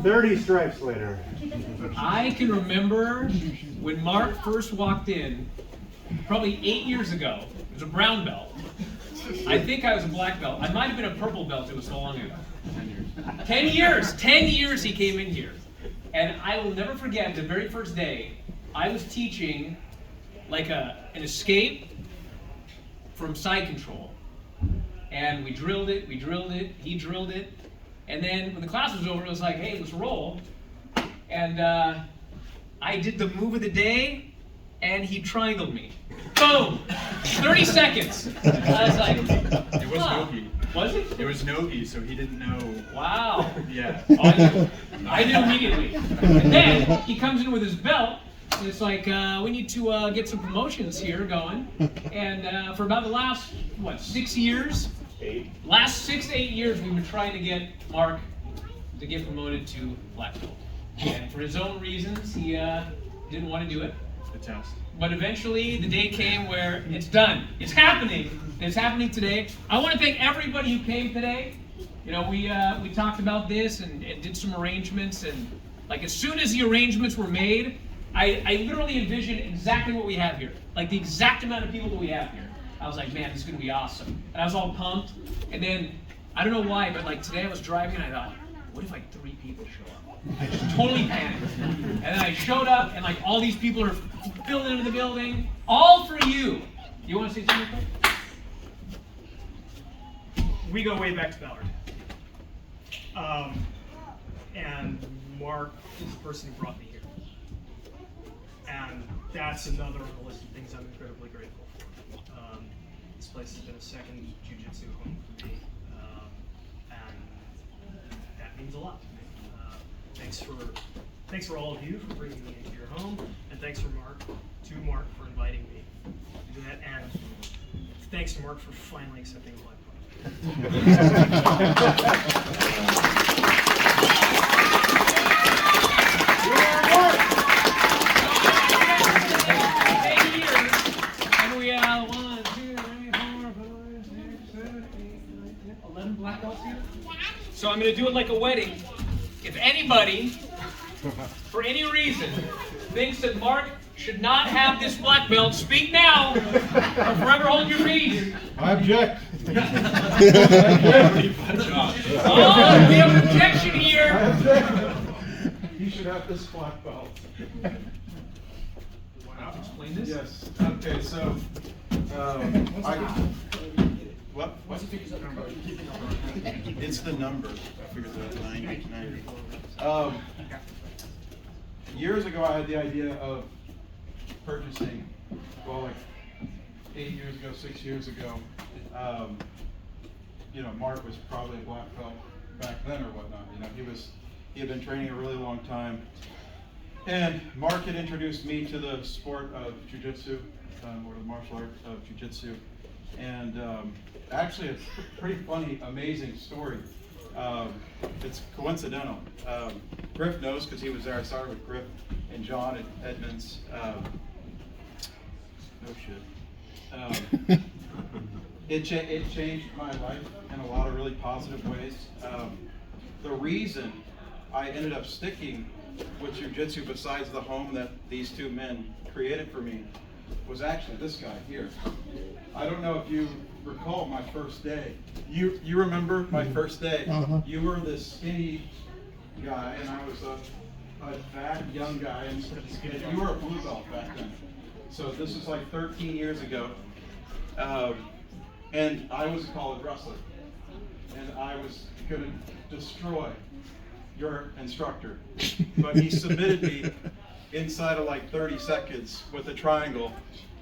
30 stripes later. I can remember when Mark first walked in, probably 8 years ago. It was a brown belt. I think I was a black belt. I might have been a purple belt. It was so long ago. 10 years. 10 years he came in here. And I will never forget the very first day, I was teaching like an escape from side control. And we drilled it, he drilled it. And then when the class was over, it was like, hey, let's roll. And I did the move of the day, and he triangled me. Boom! 30 seconds. I was like, it was no-gi. Was it? It was no-gi, so he didn't know. Wow. Yeah. I knew immediately. And then he comes in with his belt, and it's like, we need to get some promotions here going. And for about the last, 6 years? 8. Last 6 to 8 years, we've been trying to get Mark to get promoted to black belt. And for his own reasons, he didn't want to do it. The test. But eventually, the day came where it's done. It's happening. It's happening today. I want to thank everybody who came today. You know, we talked about this and did some arrangements. And like as soon as the arrangements were made, I literally envisioned exactly what we have here. Like the exact amount of people that we have here. I was like, man, this is going to be awesome. And I was all pumped. And then, I don't know why, but like today I was driving and I thought, what if like 3 people show up? I just totally panicked. And then I showed up and like all these people are filled into the building. All for you. You want to say something? We go way back to Ballard. And Mark is the person who brought me here. And that's another on the list of things I'm incredibly grateful for. This place has been a second Jiu Jitsu home for me. And that means a lot to me. Thanks for all of you for bringing me into your home, and thanks to Mark for inviting me to do that, and thanks to Mark for finally accepting the life And we have 1, 2, 3, 4, 5, 6, 7, 8, 9, 10, 11 black belts here. So I'm going to do it like a wedding. If anybody, for any reason, thinks that Mark should not have this black belt, speak now or forever hold your peace. I object. Oh, we have an objection here. I object. He should have this black belt. Wow, explain this? Yes. Okay, so what? It's the number. I figured that 90. Years ago, I had the idea of purchasing, well, like 8 years ago, 6 years ago. You know, Mark was probably a black belt back then or whatnot. You know, he had been training a really long time. And Mark had introduced me to the sport of Jiu Jitsu, or the martial art of Jiu Jitsu. And actually, a pretty funny, amazing story. It's coincidental. Griff knows because he was there. I started with Griff and John at Edmonds. No shit. It changed my life in a lot of really positive ways. The reason I ended up sticking with Jiu Jitsu, besides the home that these two men created for me, was actually this guy here. I don't know if you recall my first day. You remember my first day? You were this skinny guy, and I was a fat young guy, and you were a blue belt back then. So this was like 13 years ago, and I was a college wrestler, and I was going to destroy your instructor, but he submitted me inside of like 30 seconds with a triangle,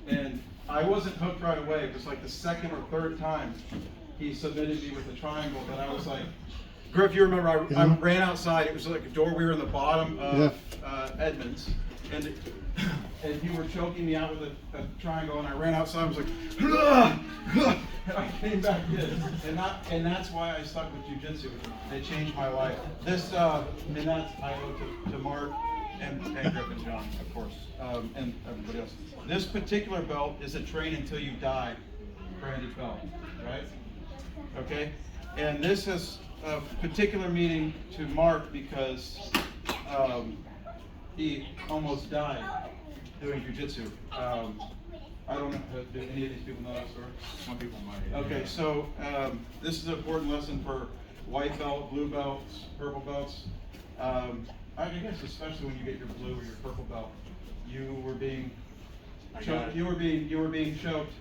and I wasn't hooked right away. It was like the second or third time he submitted me with a triangle that I was like, Griff, you remember I ran outside. It was like a door. We were in the bottom of Edmonds, and you were choking me out with a triangle, and I ran outside. I was like, and I came back in, and that's why I stuck with Jiu Jitsu. It changed my life. This and that's I owe to Mark and Griff and John, of course, and everybody else. This particular belt is a train until you die branded belt, right? Okay, and this has a particular meaning to Mark because he almost died doing jiu-jitsu. I don't know, do any of these people know that story? Some people might. Okay, so this is an important lesson for white belt, blue belts, purple belts. I guess especially when you get your blue or your purple belt, you were being choked. You were being choked,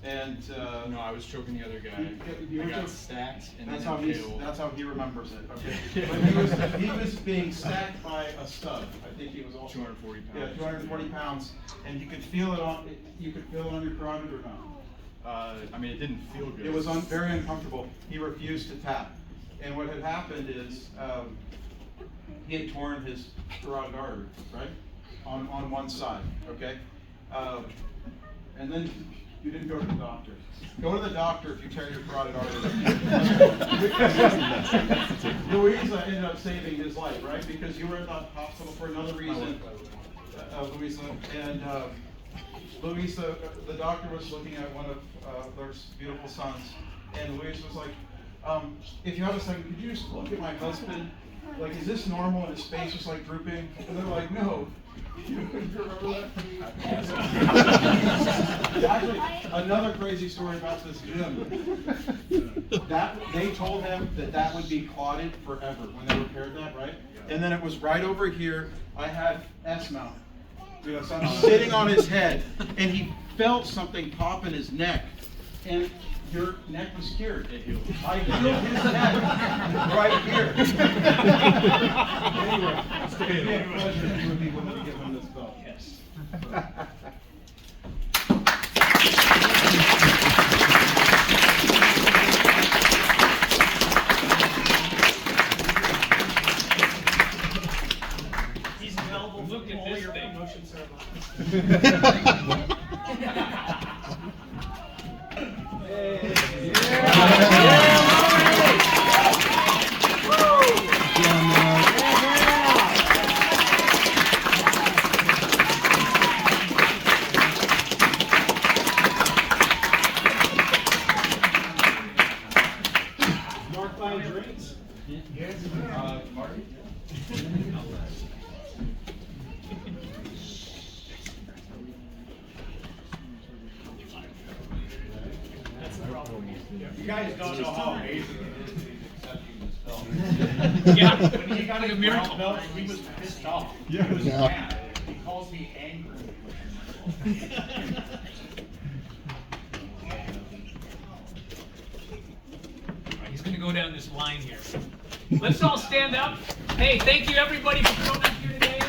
and No, I was choking the other guy. you I were got choked. stacked and That's then how impaled. that's how he remembers it. Okay, Yeah. but he was being stacked by a stud. I think he was also 240 pounds. Yeah, 240 pounds, and you could feel it on your carotid or not. I mean, it didn't feel good. It was very uncomfortable. He refused to tap. And what had happened is he had torn his carotid artery, right? On one side, okay? And then you didn't go to the doctor. Go to the doctor if you tear your carotid artery. Louisa ended up saving his life, right? Because you were at the hospital for another reason. Louisa. And Louisa, the doctor was looking at one of their beautiful sons. And Louisa was like, if you have a second, could you just look at my husband? Like, is this normal? And his face was like drooping. And they're like, no. You remember that? Actually, another crazy story about this gym. That they told him that would be clotted forever when they repaired that, right? And then it was right over here. I had S-mount. So I'm sitting on his head, and he felt something pop in his neck, and your neck was cured. It healed. I healed his neck right here. Anyway, it's going to be a pleasure if you would be willing to give him this belt. Yes. He's available Look for at all this your thing. promotion ceremonies. Mark buying drinks? Marty? That's the problem. You guys don't know how amazing it is that he's accepting this belt. Yeah, When he got like a his miracle. brown belt, he was pissed off. Yeah. He was Yeah. mad. He calls me angry. He's going to go down this line here. Let's all stand up. Hey, thank you everybody for coming up here today.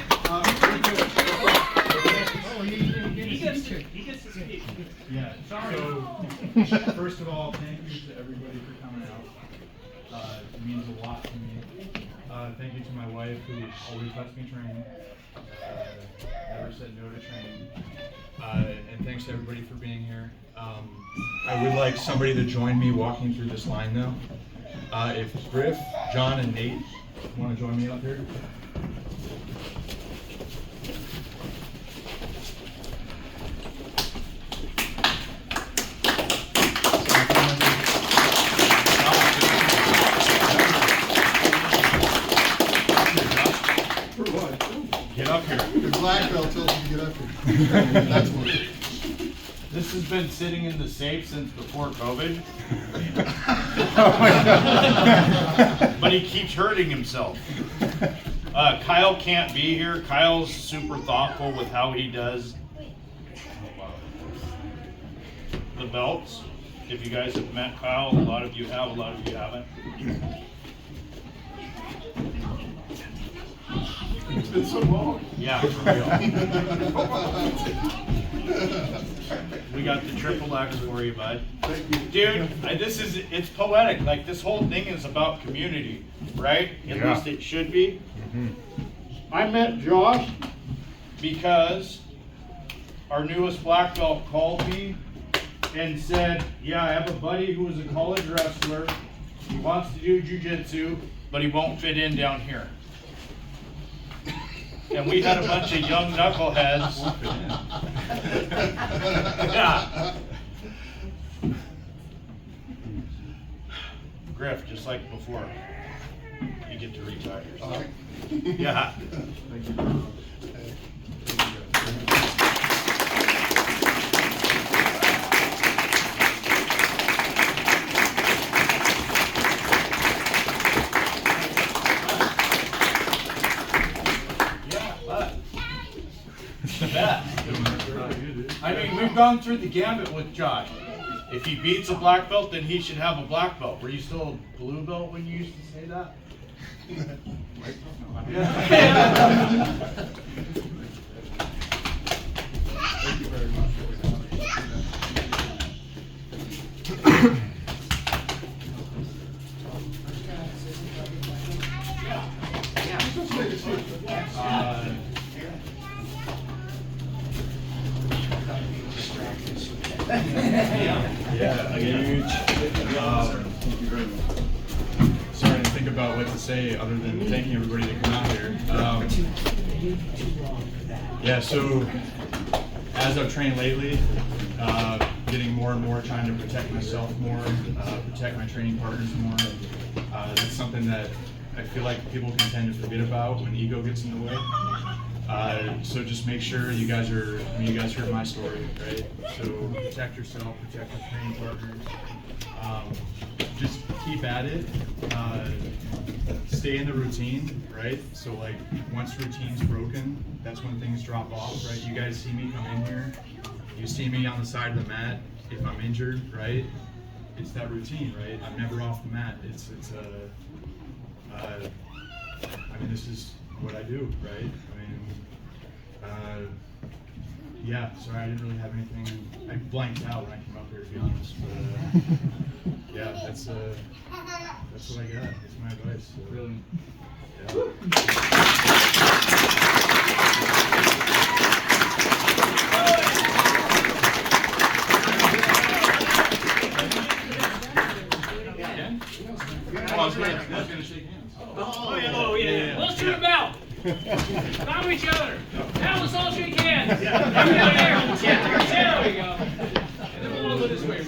He gets to speak. Yeah. So, first of all, thank you to everybody for coming out. It means a lot to me. Thank you to my wife who always lets me train. Never said no to training. And thanks to everybody for being here. I would like somebody to join me walking through this line though. If Griff, John, and Nate want to join me up here. Get up here. The black belt tells you to get up here. That's what. This has been sitting in the safe since before COVID. But he keeps hurting himself. Kyle can't be here. Kyle's super thoughtful with how he does the belts. If you guys have met Kyle, a lot of you have, a lot of you haven't. It's been so long. Yeah, for real. We got the triple X for you, bud. Dude, it's poetic. Like, this whole thing is about community, right? At least it should be. I met Josh because our newest black belt called me and said, yeah, I have a buddy who is a college wrestler. He wants to do jiu-jitsu, but he won't fit in down here. And we had a bunch of young knuckleheads. Yeah. Griff, just like before. get to retire. So. All right. Yeah. Thank you. Yeah, but it's the best. I mean, we've gone through the gambit with Josh. If he beats a black belt, then he should have a black belt. Were you still a blue belt when you used to say that? Yeah. Thank you very much. Yeah, huge. Sorry to think about what to say other than thanking everybody that came out here. Yeah, so as I've trained lately, getting more and more trying to protect myself more, protect my training partners more. That's something that I feel like people can tend to forget about when ego gets in the way. So just make sure you guys are, I mean, you guys heard my story, right? So protect yourself, protect your training partners. Just keep at it. Stay in the routine, right? So like once routine's broken, that's when things drop off, right? You guys see me come in here, you see me on the side of the mat. If I'm injured, right? It's that routine, right? I'm never off the mat. I mean, this is what I do, right? I mean, yeah, sorry, I didn't really have anything. I blanked out when I came up here, to be honest. But yeah, that's what I got. That's my advice. So, Brilliant. Oh, I was gonna shake hands. Oh yeah. Let's shoot him out. Bow each other. Now let's all shake hands. There we go. And then we'll go this way.